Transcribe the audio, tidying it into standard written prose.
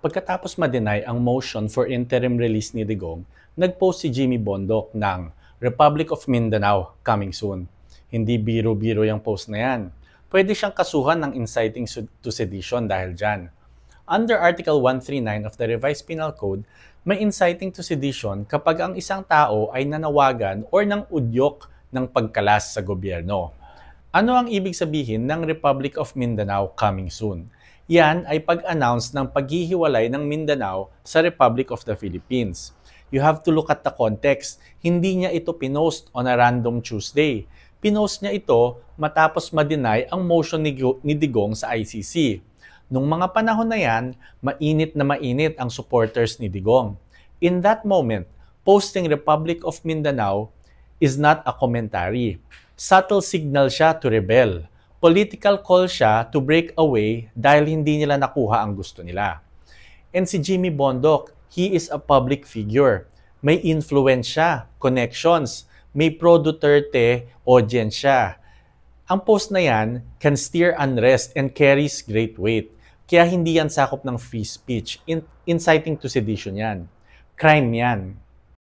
Pagkatapos ma-deny ang motion for interim release ni Digong, nag-post si Jimmy Bondoc ng Republic of Mindanao coming soon. Hindi biro-biro yung post na yan. Pwede siyang kasuhan ng inciting to sedition dahil dyan. Under Article 139 of the Revised Penal Code, may inciting to sedition kapag ang isang tao ay nanawagan or nang udyok ng pagkalas sa gobyerno. Ano ang ibig sabihin ng Republic of Mindanao coming soon? Yan ay pag-announce ng paghihiwalay ng Mindanao sa Republic of the Philippines. You have to look at the context. Hindi niya ito pinost on a random Tuesday. Pinost niya ito matapos ma-deny ang motion ni Digong sa ICC. Nung mga panahon na yan, mainit na mainit ang supporters ni Digong. In that moment, posting Republic of Mindanao is not a commentary. Subtle signal siya to rebel. Political call siya to break away dahil hindi nila nakuha ang gusto nila. And si Jimmy Bondoc, he is a public figure. May influence siya, connections, may pro-Duterte audience siya. Ang post na yan can stir unrest and carries great weight. Kaya hindi yan sakop ng free speech. Inciting to sedition yan. Crime yan.